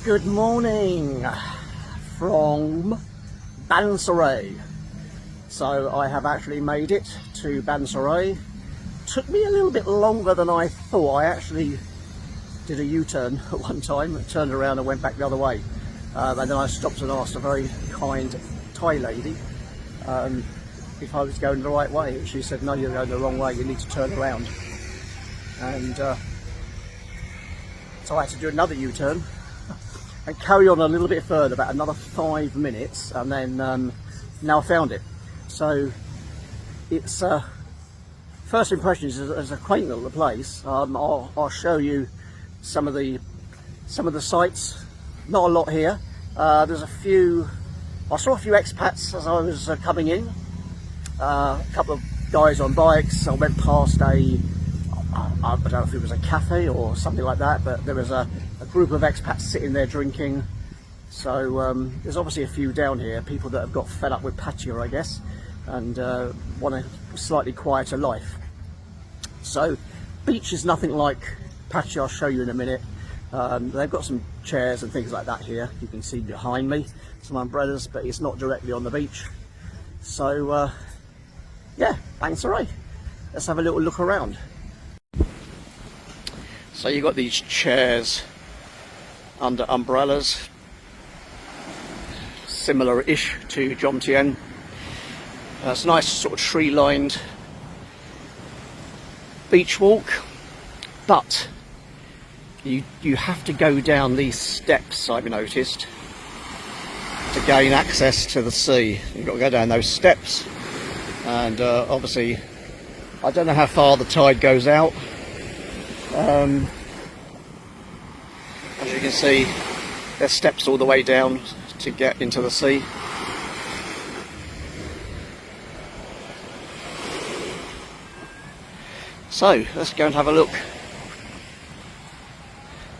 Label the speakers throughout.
Speaker 1: Good morning from Bangsaray. So I have actually made it to Bangsaray. Took me a little bit longer than I thought. I actually did a U-turn at one time, turned around and went back the other way. And then I stopped and asked a very kind Thai lady if I was going the right way. And she said, no, you're going the wrong way, you need to turn around. And so I had to do another U-turn and carry on a little bit further, about another 5 minutes, and then now I found it. So it's first impressions is a quaint little place. I'll show you some of the sights. Not a lot here. There's a few. I saw a few expats as I was coming in. A couple of guys on bikes. I went past I don't know if it was a cafe or something like that, but there was a group of expats sitting there drinking. So there's obviously a few down here, people that have got fed up with Pattaya, I guess, and want a slightly quieter life. So beach is nothing like Pattaya. I'll show you in a minute. They've got some chairs and things like that here. You can see behind me some umbrellas, but it's not directly on the beach. So yeah, Bangsaray. Let's have a little look around. So you've got these chairs under umbrellas, similar-ish to Jomtien. It's a nice sort of tree-lined beach walk, but you have to go down these steps, I've noticed, to gain access to the sea. You've got to go down those steps, and obviously I don't know how far the tide goes out. As you can see, there's steps all the way down to get into the sea. So let's go and have a look.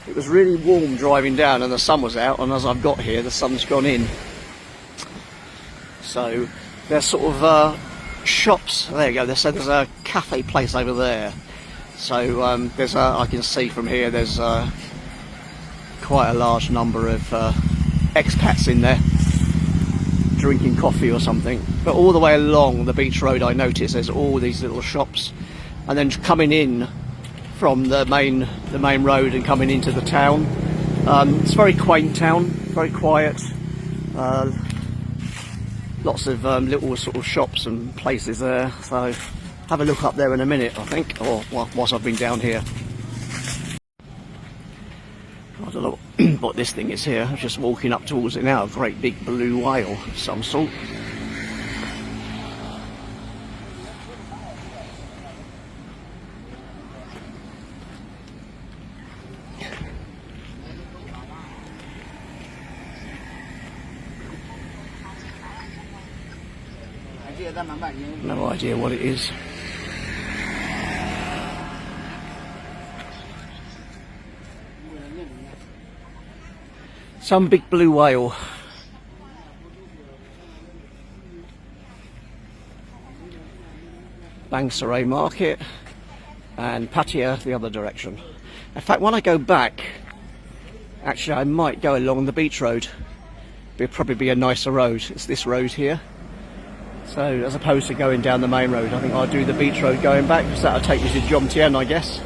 Speaker 1: It was really warm driving down and the sun was out, and as I've got here the sun's gone in. So there's sort of shops. There you go. There's a cafe place over there. So there's I can see from here there's quite a large number of expats in there drinking coffee or something. But all the way along the beach road I noticed there's all these little shops, and then coming in from the main road and coming into the town. It's a very quaint town, very quiet. Lots of little sort of shops and places there. So have a look up there in a minute, I think, or whilst I've been down here. I don't know what this thing is here. I'm just walking up towards it now. A great big blue whale of some sort. No idea what it is. Some big blue whale. Bangsaray market and Pattaya the other direction. In fact, when I go back, actually I might go along the beach road. It'll probably be a nicer road. It's this road here. So as opposed to going down the main road, I think I'll do the beach road going back, because that'll take me to Jomtien, I guess.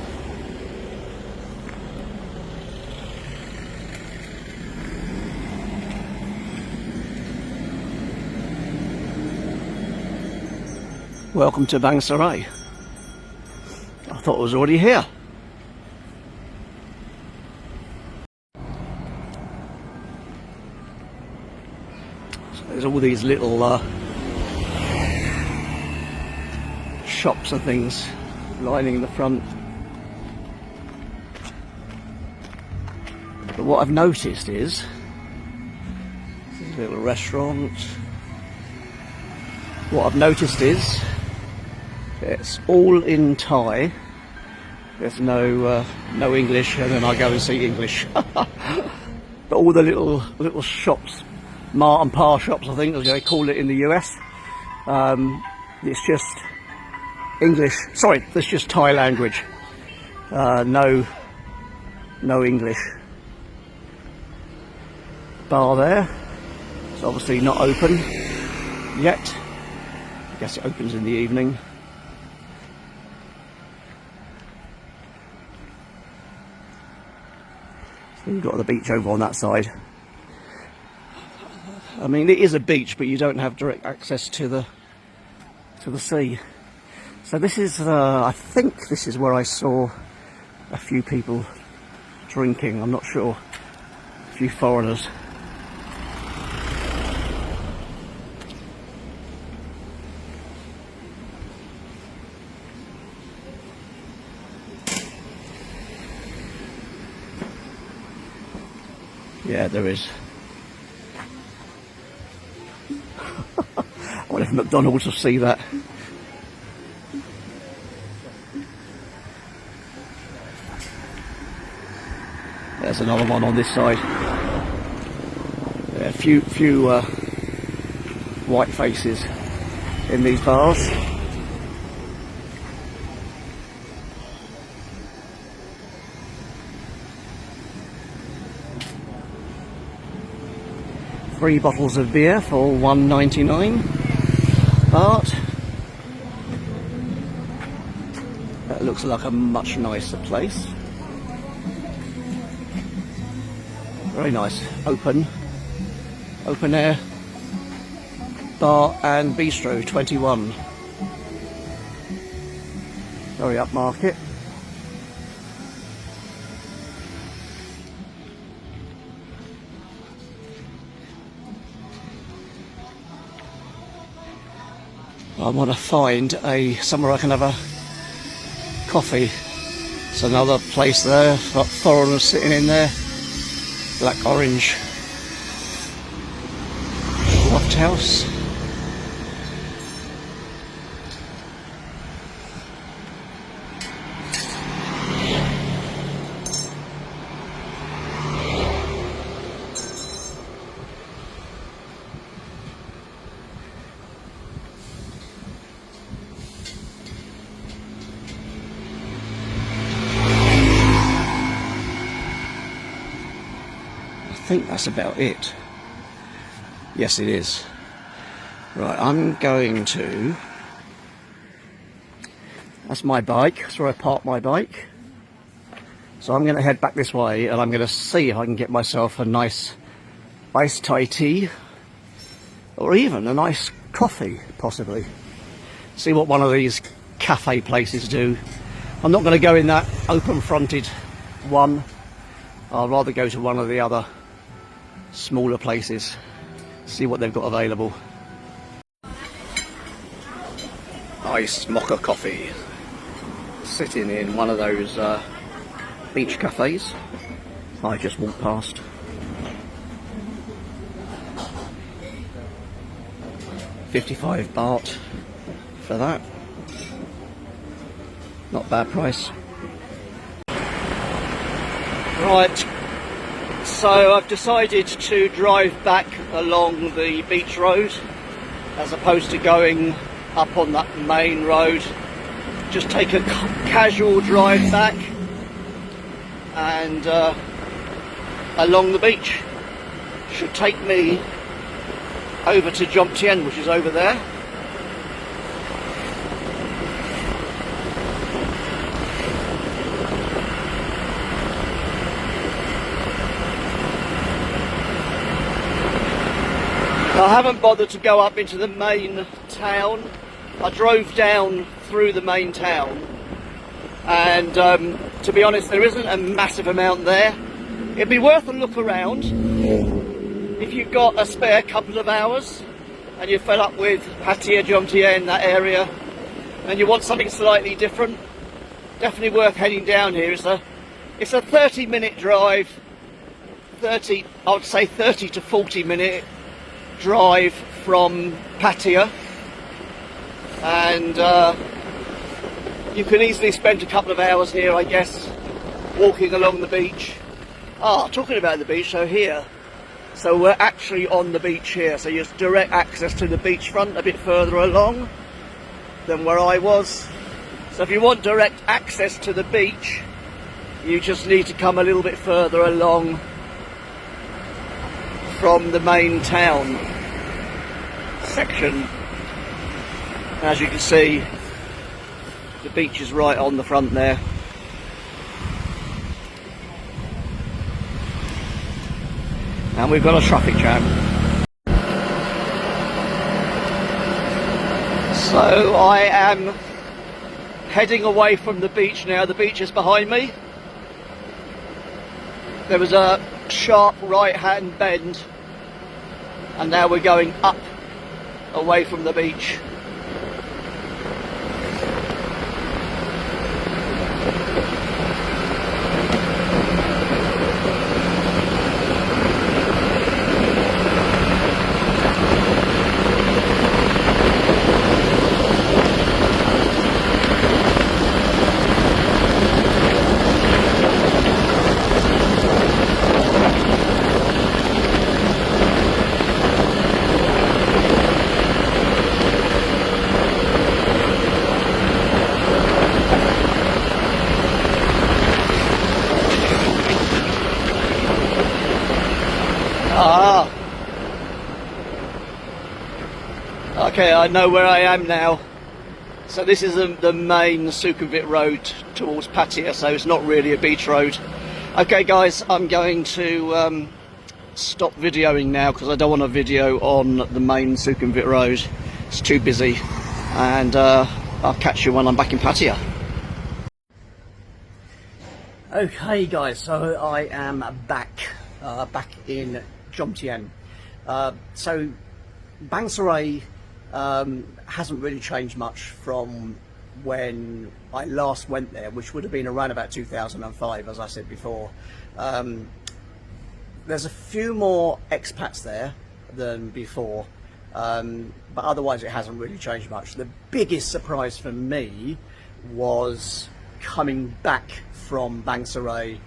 Speaker 1: Welcome to Bangsaray. I thought I was already here. So there's all these little shops and things lining the front. But what I've noticed is this little restaurant. What I've noticed is it's all in Thai. There's no English, and then I go and see English. But all the little shops, Ma and Pa shops, I think as they call it in the US. It's just English. Sorry, that's just Thai language. No English. bar there. It's obviously not open yet. I guess it opens in the evening. So you've got the beach over on that side. I mean, it is a beach, but you don't have direct access to the sea. So this is, I think this is where I saw a few people drinking. I'm not sure. A few foreigners. Yeah, there is. I wonder if McDonald's will see that. There's another one on this side. Yeah, a few white faces in these bars. Three bottles of beer for $1.99 baht. That looks like a much nicer place. Very nice, open air bar and bistro, 21. Very upmarket. I want to find somewhere I can have a coffee. It's another place there, got foreigners sitting in there. Black orange loft house. I think that's about it. Yes, it is. Right, I'm going to... That's my bike. That's where I park my bike. So I'm going to head back this way and I'm going to see if I can get myself a nice iced Thai tea. Or even a nice coffee, possibly. See what one of these cafe places do. I'm not going to go in that open-fronted one. I'll rather go to one of the other smaller places, see what they've got available. Iced mocha coffee. Sitting in one of those beach cafes I just walked past. $55 baht for that. Not bad price. Right. So I've decided to drive back along the beach road as opposed to going up on that main road. Just take a casual drive back and along the beach. Should take me over to Jomtien, which is over there. I haven't bothered to go up into the main town. I drove down through the main town and to be honest there isn't a massive amount there. It'd be worth a look around if you've got a spare couple of hours and you're fed up with Pattaya, Jomtien, that area, and you want something slightly different. Definitely worth heading down here. It's a 30-minute drive, I would say 30 to 40 minute drive from Pattaya, and you can easily spend a couple of hours here, I guess, walking along the beach. Talking about the beach, so we're actually on the beach here, so you have direct access to the beachfront a bit further along than where I was. So if you want direct access to the beach, you just need to come a little bit further along from the main town section. As you can see, the beach is right on the front there. And we've got a traffic jam. So I am heading away from the beach now. The beach is behind me. There was a sharp right-hand bend, and now we're going up away from the beach. Ah, okay, I know where I am now. So this is the main Sukhumvit road towards Pattaya, so it's not really a beach road. Okay guys, I'm going to stop videoing now because I don't want a video on the main Sukhumvit road. It's too busy, and I'll catch you when I'm back in Pattaya. Okay guys, so I am back in Jomtien. So Bangsaray hasn't really changed much from when I last went there, which would have been around about 2005, as I said before. There's a few more expats there than before, but otherwise it hasn't really changed much. The biggest surprise for me was coming back from Bangsaray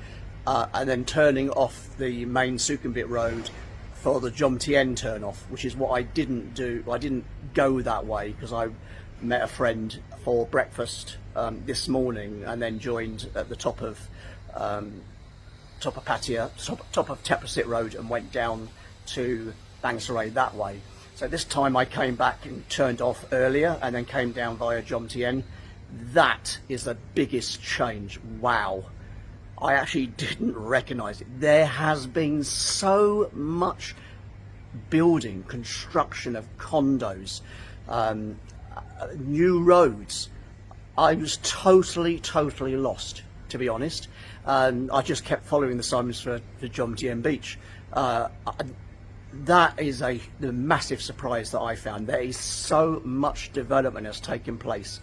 Speaker 1: and then turning off the main Sukhumvit road for the Jomtien turn off, which is what I didn't do. I didn't go that way because I met a friend for breakfast this morning, and then joined at the top of Pattaya, top of Teprasit Road, and went down to Bangsaray that way. So this time I came back and turned off earlier and then came down via Jomtien. That is the biggest change. Wow. I actually didn't recognise it. There has been so much building, construction of condos, new roads. I was totally lost, to be honest. I just kept following the signs for Jomtien Beach. That is the massive surprise that I found. There is so much development has taken place.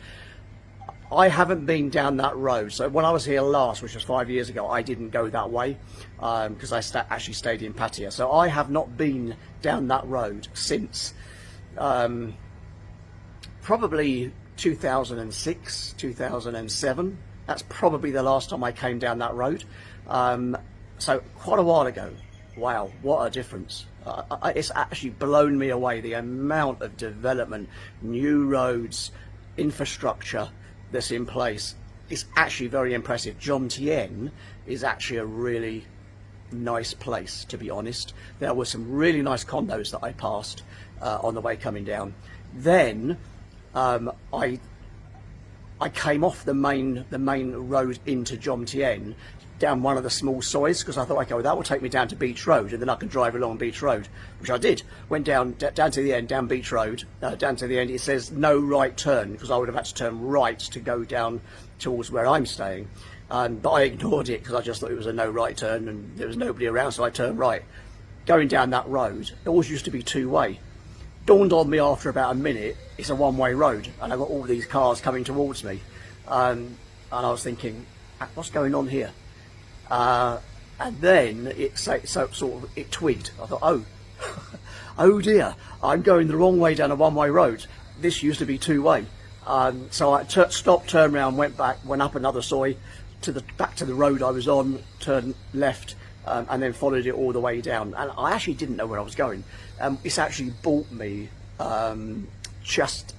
Speaker 1: I haven't been down that road. So when I was here last, which was 5 years ago, I didn't go that way because I actually stayed in Pattaya. So I have not been down that road since probably 2006, 2007. That's probably the last time I came down that road. So quite a while ago. Wow, what a difference. It's actually blown me away, the amount of development, new roads, infrastructure that's in place. It's actually very impressive. Jomtien is actually a really nice place, to be honest. There were some really nice condos that I passed on the way coming down. Then I came off the main road into Jomtien, down one of the small soys, because I thought, okay, well, that will take me down to Beach Road, and then I can drive along Beach Road, which I did. Went down to the end, down Beach Road, down to the end. It says no right turn, because I would have had to turn right to go down towards where I'm staying. But I ignored it because I just thought it was a no right turn and there was nobody around, so I turned right. Going down that road, it always used to be two-way. Dawned on me after about a minute, it's a one-way road, and I've got all these cars coming towards me. And I was thinking, what's going on here? And then it twigged. I thought, oh, oh dear, I'm going the wrong way down a one-way road. This used to be two-way. So I stopped, turned around, went back, went up another soy back to the road I was on, turned left, and then followed it all the way down. And I actually didn't know where I was going. It's actually brought me just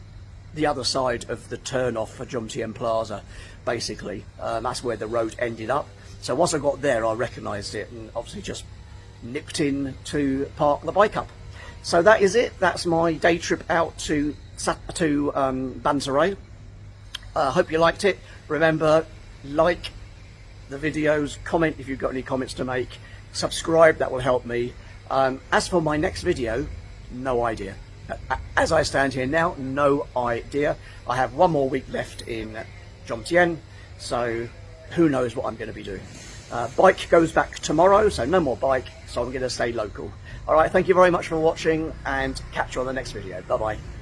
Speaker 1: the other side of the turn off for Jomtien Plaza, basically. That's where the road ended up. So once I got there, I recognised it and obviously just nipped in to park the bike up. So that is it. That's my day trip out to Bangsaray. Hope you liked it. Remember, like the videos, comment if you've got any comments to make, subscribe, that will help me. As for my next video, no idea. As I stand here now, no idea. I have one more week left in Jomtien, so who knows what I'm going to be doing. Bike goes back tomorrow, so no more bike, so I'm going to stay local. Alright, thank you very much for watching, and catch you on the next video. Bye bye.